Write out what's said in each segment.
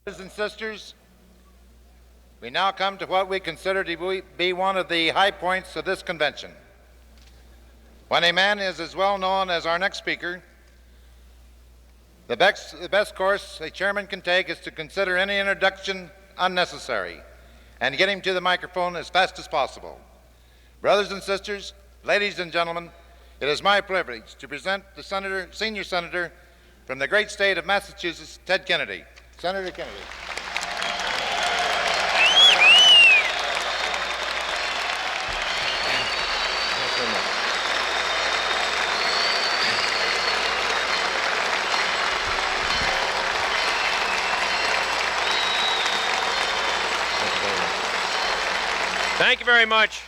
Brothers and sisters, we now come to what we consider to be one of the high points of this convention. When a man is as well known as our next speaker, the best course a chairman can take is to consider any introduction unnecessary and get him to the microphone as fast as possible. Brothers and sisters, ladies and gentlemen, it is my privilege to present the senior senator from the great state of Massachusetts, Ted Kennedy. Senator Kennedy. Thank you very much.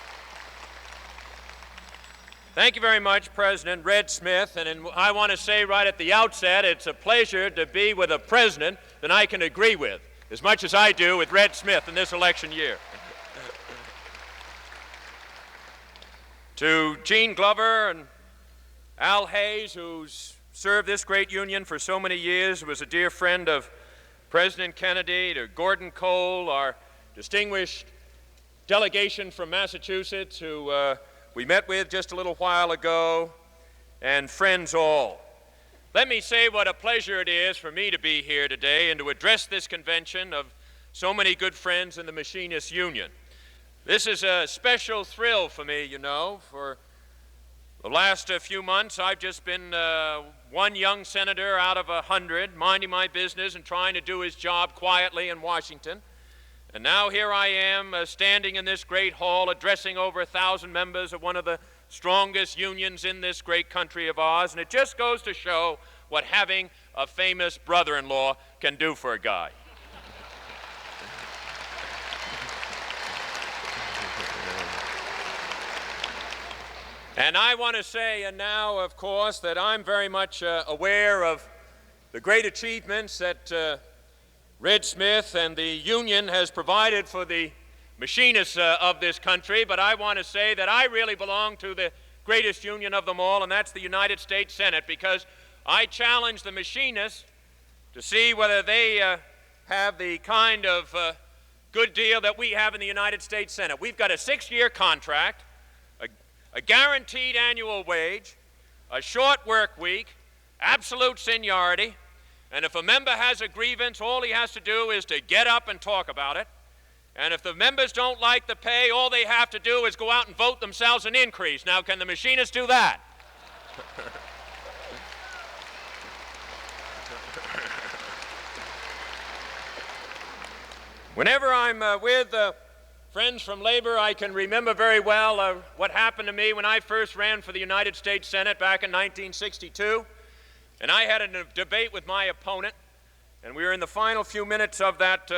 Thank you very much, President Red Smith. And I want to say right at the outset, it's a pleasure to be with a president that I can agree with, as much as I do with Red Smith in this election year. To Gene Glover and Al Hayes, who's served this great union for so many years, was a dear friend of President Kennedy, to Gordon Cole, our distinguished delegation from Massachusetts, who we met with just a little while ago, and friends all. Let me say what a pleasure it is for me to be here today and to address this convention of so many good friends in the Machinist Union. This is a special thrill for me, you know. For the last few months, I've just been one young senator out of 100, minding my business and trying to do his job quietly in Washington. And now here I am standing in this great hall addressing over 1,000 members of one of the strongest unions in this great country of ours. And it just goes to show what having a famous brother-in-law can do for a guy. And I want to say now, of course, that I'm very much aware of the great achievements that Red Smith and the union has provided for the machinists of this country, but I want to say that I really belong to the greatest union of them all, and that's the United States Senate, because I challenge the machinists to see whether they have the kind of good deal that we have in the United States Senate. We've got a 6-year contract, a guaranteed annual wage, a short work week, absolute seniority. And if a member has a grievance, all he has to do is to get up and talk about it. And if the members don't like the pay, all they have to do is go out and vote themselves an increase. Now, can the machinists do that? Whenever I'm with friends from labor, I can remember very well what happened to me when I first ran for the United States Senate back in 1962. And I had a debate with my opponent, and we were in the final few minutes of that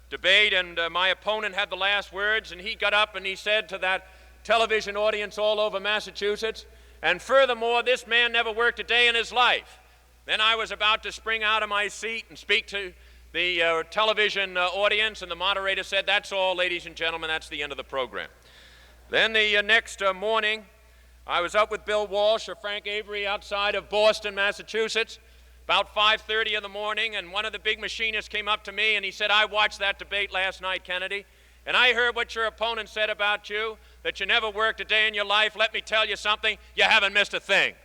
debate, and my opponent had the last words, and he got up and he said to that television audience all over Massachusetts, and furthermore, this man never worked a day in his life. Then I was about to spring out of my seat and speak to the television audience, and the moderator said, "That's all, ladies and gentlemen, that's the end of the program." Then the next morning, I was up with Bill Walsh or Frank Avery outside of Boston, Massachusetts, about 5:30 in the morning, and one of the big machinists came up to me and he said, "I watched that debate last night, Kennedy, and I heard what your opponent said about you, that you never worked a day in your life. Let me tell you something, you haven't missed a thing."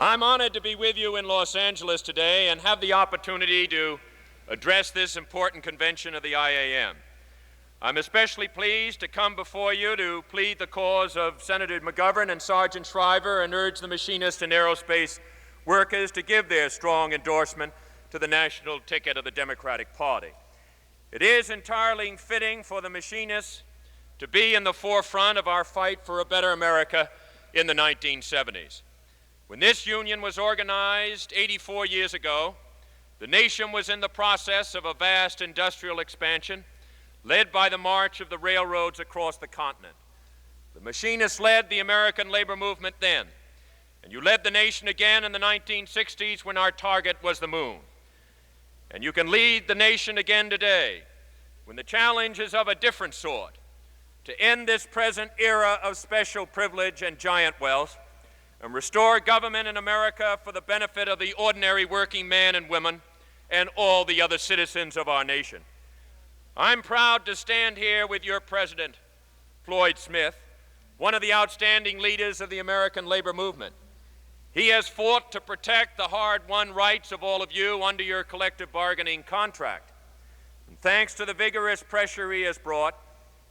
I'm honored to be with you in Los Angeles today and have the opportunity to address this important convention of the IAM. I'm especially pleased to come before you to plead the cause of Senator McGovern and Sergeant Shriver and urge the machinists and aerospace workers to give their strong endorsement to the national ticket of the Democratic Party. It is entirely fitting for the machinists to be in the forefront of our fight for a better America in the 1970s. When this union was organized 84 years ago, the nation was in the process of a vast industrial expansion, led by the march of the railroads across the continent. The machinists led the American labor movement then, and you led the nation again in the 1960s when our target was the moon. And you can lead the nation again today when the challenge is of a different sort, to end this present era of special privilege and giant wealth, and restore government in America for the benefit of the ordinary working man and woman and all the other citizens of our nation. I'm proud to stand here with your president, Floyd Smith, one of the outstanding leaders of the American labor movement. He has fought to protect the hard-won rights of all of you under your collective bargaining contract. And thanks to the vigorous pressure he has brought,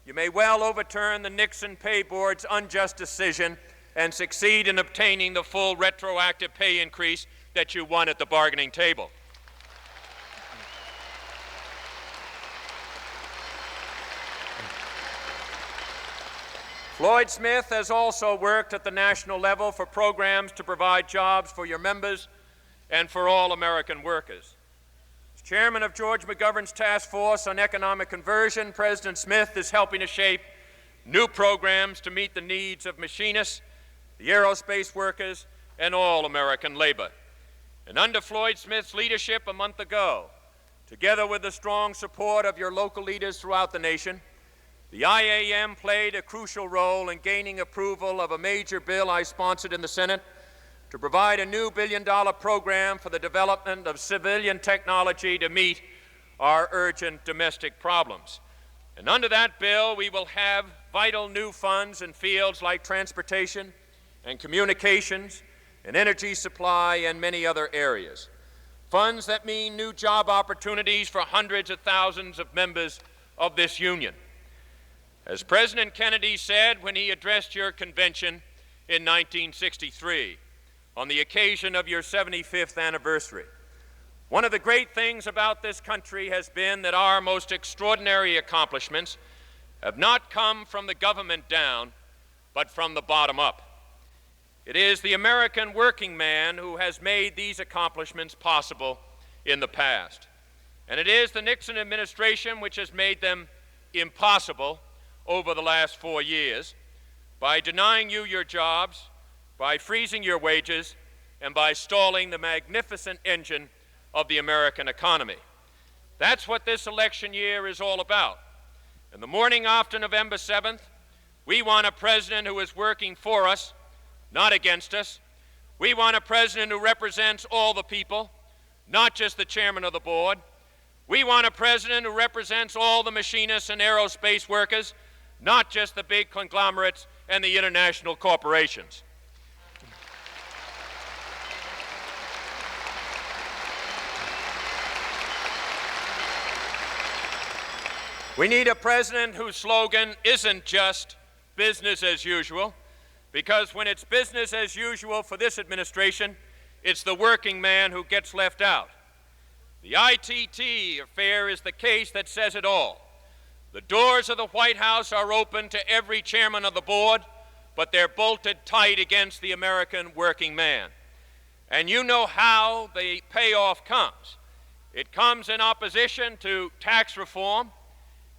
you may well overturn the Nixon Pay Board's unjust decision and succeed in obtaining the full retroactive pay increase that you won at the bargaining table. Floyd Smith has also worked at the national level for programs to provide jobs for your members and for all American workers. As chairman of George McGovern's Task Force on Economic Conversion, President Smith is helping to shape new programs to meet the needs of machinists, the aerospace workers, and all American labor. And under Floyd Smith's leadership a month ago, together with the strong support of your local leaders throughout the nation, the IAM played a crucial role in gaining approval of a major bill I sponsored in the Senate to provide a new billion-dollar program for the development of civilian technology to meet our urgent domestic problems. And under that bill, we will have vital new funds in fields like transportation and communications and energy supply and many other areas. Funds that mean new job opportunities for hundreds of thousands of members of this union. As President Kennedy said when he addressed your convention in 1963, on the occasion of your 75th anniversary, one of the great things about this country has been that our most extraordinary accomplishments have not come from the government down, but from the bottom up. It is the American working man who has made these accomplishments possible in the past. And it is the Nixon administration which has made them impossible over the last 4 years by denying you your jobs, by freezing your wages, and by stalling the magnificent engine of the American economy. That's what this election year is all about. And the morning after November 7th, we want a president who is working for us, not against us. We want a president who represents all the people, not just the chairman of the board. We want a president who represents all the machinists and aerospace workers, not just the big conglomerates and the international corporations. We need a president whose slogan isn't just business as usual, because when it's business as usual for this administration, it's the working man who gets left out. The ITT affair is the case that says it all. The doors of the White House are open to every chairman of the board, but they're bolted tight against the American working man. And you know how the payoff comes. It comes in opposition to tax reform.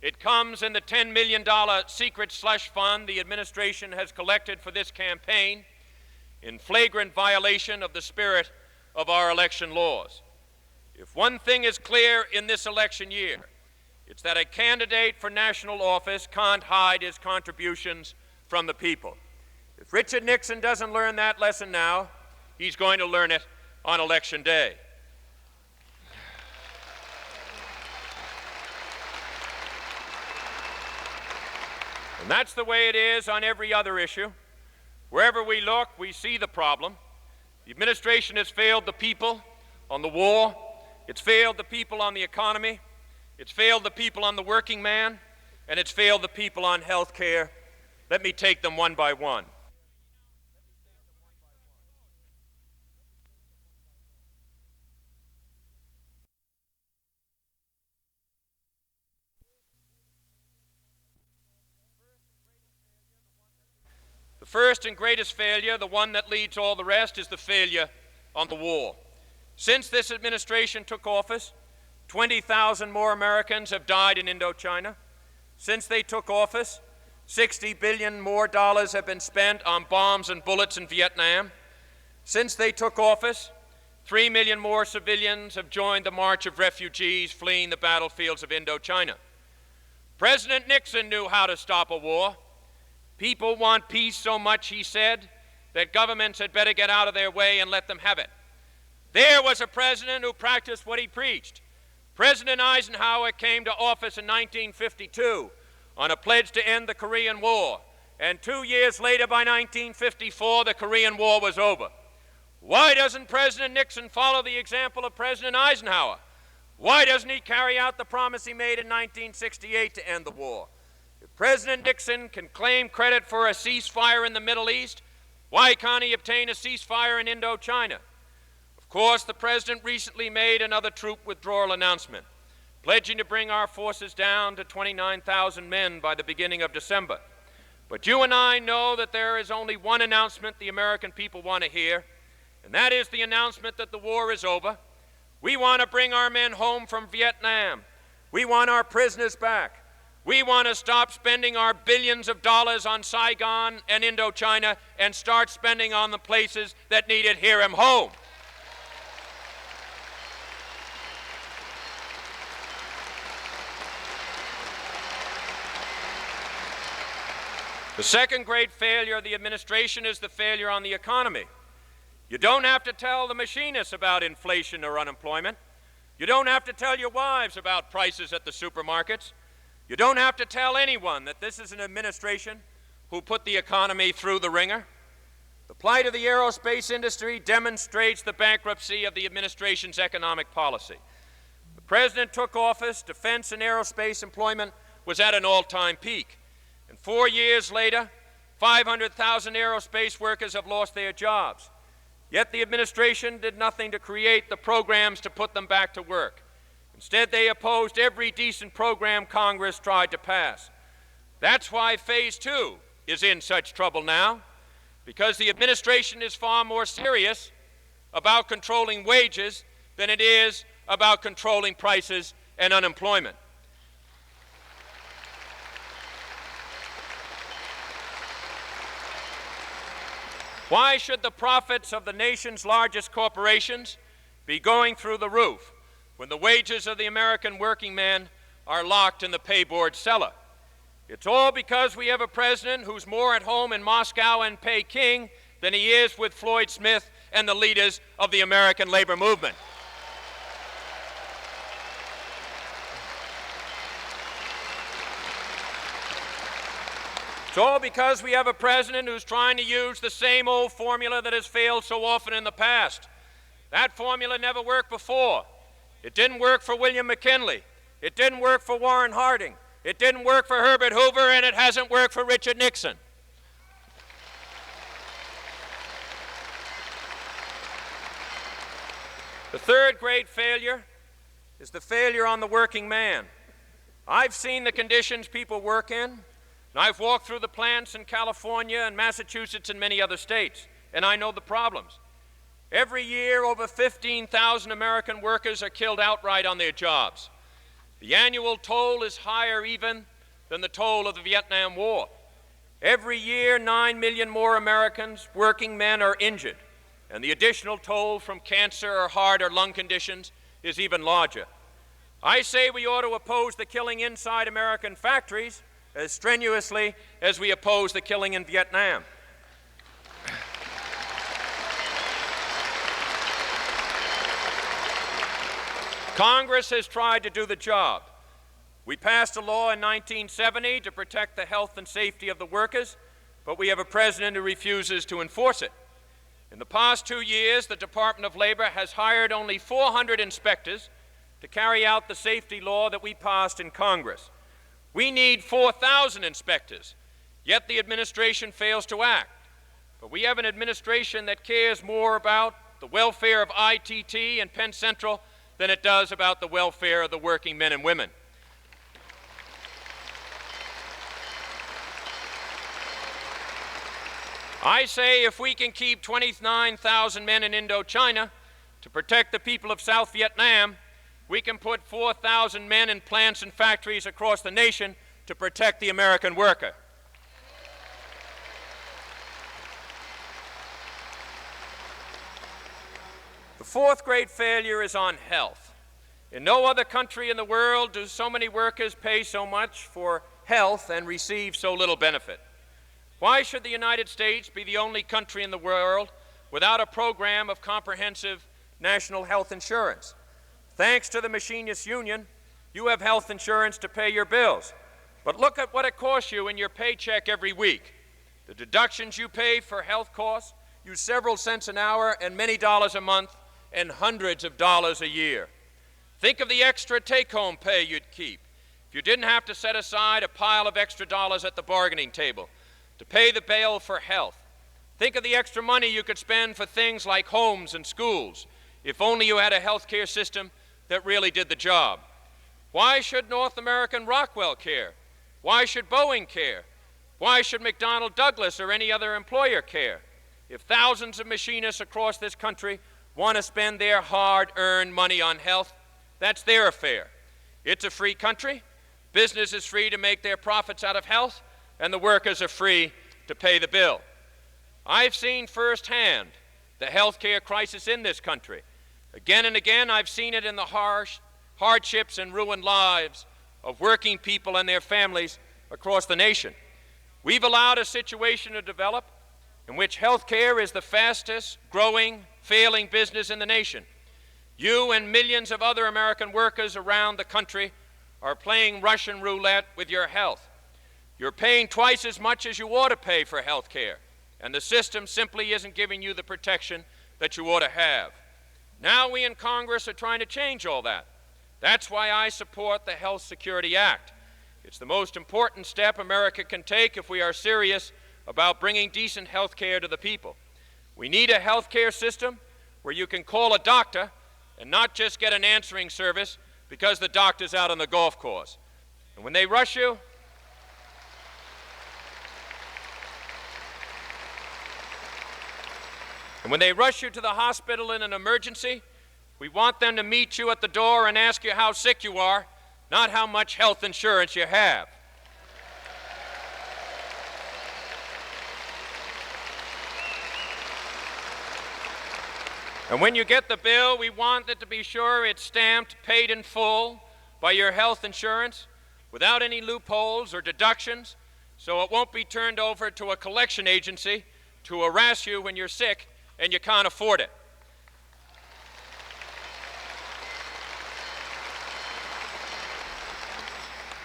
It comes in the $10 million secret slush fund the administration has collected for this campaign, in flagrant violation of the spirit of our election laws. If one thing is clear in this election year, it's that a candidate for national office can't hide his contributions from the people. If Richard Nixon doesn't learn that lesson now, he's going to learn it on Election Day. And that's the way it is on every other issue. Wherever we look, we see the problem. The administration has failed the people on the war. It's failed the people on the economy. It's failed the people on the working man. And it's failed the people on health care. Let me take them one by one. The first and greatest failure, the one that leads all the rest, is the failure on the war. Since this administration took office, 20,000 more Americans have died in Indochina. Since they took office, $60 billion more have been spent on bombs and bullets in Vietnam. Since they took office, 3 million more civilians have joined the march of refugees fleeing the battlefields of Indochina. President Nixon knew how to stop a war. People want peace so much, he said, that governments had better get out of their way and let them have it. There was a president who practiced what he preached. President Eisenhower came to office in 1952 on a pledge to end the Korean War. And 2 years later, by 1954, the Korean War was over. Why doesn't President Nixon follow the example of President Eisenhower? Why doesn't he carry out the promise he made in 1968 to end the war? If President Nixon can claim credit for a ceasefire in the Middle East, why can't he obtain a ceasefire in Indochina? Of course, the President recently made another troop withdrawal announcement, pledging to bring our forces down to 29,000 men by the beginning of December. But you and I know that there is only one announcement the American people want to hear, and that is the announcement that the war is over. We want to bring our men home from Vietnam. We want our prisoners back. We want to stop spending our billions of dollars on Saigon and Indochina and start spending on the places that need it here at home. The second great failure of the administration is the failure on the economy. You don't have to tell the machinists about inflation or unemployment. You don't have to tell your wives about prices at the supermarkets. You don't have to tell anyone that this is an administration who put the economy through the ringer. The plight of the aerospace industry demonstrates the bankruptcy of the administration's economic policy. The President took office, defense and aerospace employment was at an all-time peak. And 4 years later, 500,000 aerospace workers have lost their jobs. Yet the administration did nothing to create the programs to put them back to work. Instead, they opposed every decent program Congress tried to pass. That's why Phase 2 is in such trouble now, because the administration is far more serious about controlling wages than it is about controlling prices and unemployment. Why should the profits of the nation's largest corporations be going through the roof when the wages of the American working man are locked in the payboard cellar? It's all because we have a president who's more at home in Moscow and Peking than he is with Floyd Smith and the leaders of the American labor movement. It's all because we have a president who's trying to use the same old formula that has failed so often in the past. That formula never worked before. It didn't work for William McKinley. It didn't work for Warren Harding. It didn't work for Herbert Hoover, and it hasn't worked for Richard Nixon. The third great failure is the failure on the working man. I've seen the conditions people work in. And I've walked through the plants in California and Massachusetts and many other states, and I know the problems. Every year, over 15,000 American workers are killed outright on their jobs. The annual toll is higher even than the toll of the Vietnam War. Every year, 9 million more Americans, working men, are injured, and the additional toll from cancer or heart or lung conditions is even larger. I say we ought to oppose the killing inside American factories as strenuously as we oppose the killing in Vietnam. Congress has tried to do the job. We passed a law in 1970 to protect the health and safety of the workers, but we have a president who refuses to enforce it. In the past 2 years, the Department of Labor has hired only 400 inspectors to carry out the safety law that we passed in Congress. We need 4,000 inspectors, yet the administration fails to act. But we have an administration that cares more about the welfare of ITT and Penn Central than it does about the welfare of the working men and women. I say if we can keep 29,000 men in Indochina to protect the people of South Vietnam, we can put 4,000 men in plants and factories across the nation to protect the American worker. The fourth great failure is on health. In no other country in the world do so many workers pay so much for health and receive so little benefit. Why should the United States be the only country in the world without a program of comprehensive national health insurance? Thanks to the Machinist Union, you have health insurance to pay your bills. But look at what it costs you in your paycheck every week. The deductions you pay for health costs you several cents an hour and many dollars a month and hundreds of dollars a year. Think of the extra take-home pay you'd keep if you didn't have to set aside a pile of extra dollars at the bargaining table to pay the bill for health. Think of the extra money you could spend for things like homes and schools if only you had a health care system that really did the job. Why should North American Rockwell care? Why should Boeing care? Why should McDonnell Douglas or any other employer care? If thousands of machinists across this country want to spend their hard-earned money on health, that's their affair. It's a free country. Business is free to make their profits out of health, and the workers are free to pay the bill. I've seen firsthand the health care crisis in this country. Again and again, I've seen it in the harsh hardships and ruined lives of working people and their families across the nation. We've allowed a situation to develop in which health care is the fastest growing, failing business in the nation. You and millions of other American workers around the country are playing Russian roulette with your health. You're paying twice as much as you ought to pay for health care, and the system simply isn't giving you the protection that you ought to have. Now we in Congress are trying to change all that. That's why I support the Health Security Act. It's the most important step America can take if we are serious about bringing decent health care to the people. We need a health care system where you can call a doctor and not just get an answering service because the doctor's out on the golf course. And when they rush you, to the hospital in an emergency, we want them to meet you at the door and ask you how sick you are, not how much health insurance you have. And when you get the bill, we want it to be sure it's stamped, paid in full by your health insurance, without any loopholes or deductions, so it won't be turned over to a collection agency to harass you when you're sick and you can't afford it.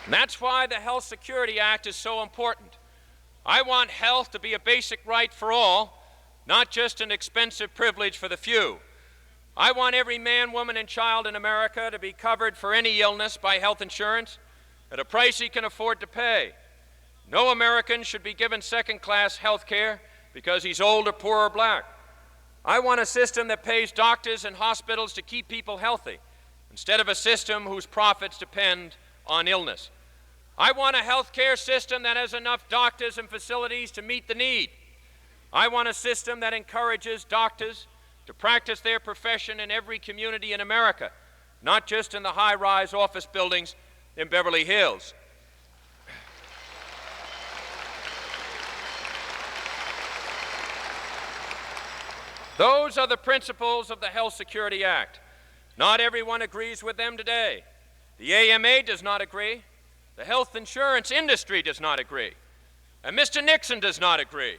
And that's why the Health Security Act is so important. I want health to be a basic right for all, not just an expensive privilege for the few. I want every man, woman, and child in America to be covered for any illness by health insurance at a price he can afford to pay. No American should be given second-class health care because he's old or poor or black. I want a system that pays doctors and hospitals to keep people healthy, instead of a system whose profits depend on illness. I want a health care system that has enough doctors and facilities to meet the need. I want a system that encourages doctors to practice their profession in every community in America, not just in the high-rise office buildings in Beverly Hills. Those are the principles of the Health Security Act. Not everyone agrees with them today. The AMA does not agree. The health insurance industry does not agree. And Mr. Nixon does not agree.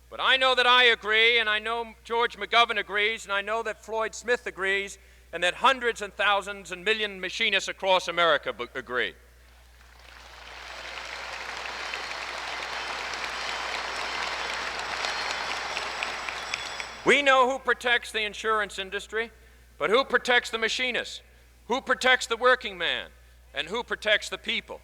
But I know that I agree, and I know George McGovern agrees, and I know that Floyd Smith agrees, and that hundreds and thousands and million machinists across America agree. We know who protects the insurance industry, but who protects the machinists? Who protects the working man? And who protects the people?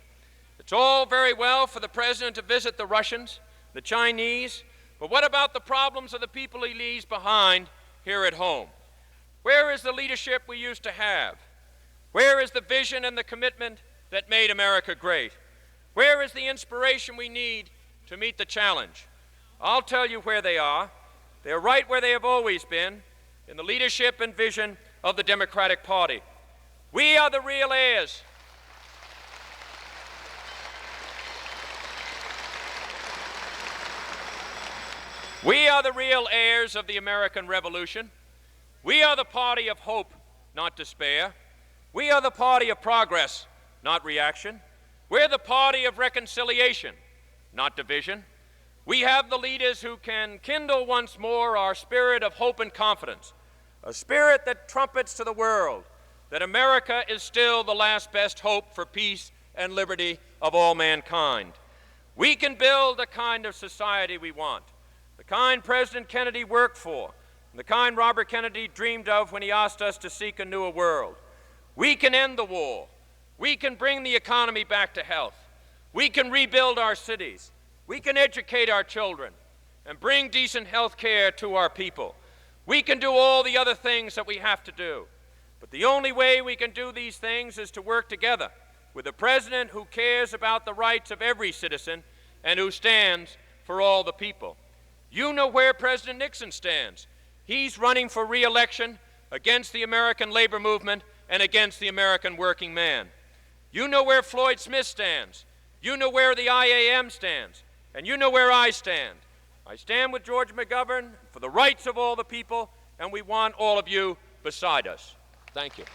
It's all very well for the president to visit the Russians, the Chinese, but what about the problems of the people he leaves behind here at home? Where is the leadership we used to have? Where is the vision and the commitment that made America great? Where is the inspiration we need to meet the challenge? I'll tell you where they are. They're right where they have always been, in the leadership and vision of the Democratic Party. We are the real heirs. We are the real heirs of the American Revolution. We are the party of hope, not despair. We are the party of progress, not reaction. We're the party of reconciliation, not division. We have the leaders who can kindle once more our spirit of hope and confidence, a spirit that trumpets to the world that America is still the last best hope for peace and liberty of all mankind. We can build the kind of society we want, the kind President Kennedy worked for, and the kind Robert Kennedy dreamed of when he asked us to seek a newer world. We can end the war. We can bring the economy back to health. We can rebuild our cities. We can educate our children and bring decent health care to our people. We can do all the other things that we have to do. But the only way we can do these things is to work together with a president who cares about the rights of every citizen and who stands for all the people. You know where President Nixon stands. He's running for re-election against the American labor movement and against the American working man. You know where Floyd Smith stands. You know where the IAM stands. And you know where I stand. I stand with George McGovern for the rights of all the people, and we want all of you beside us. Thank you.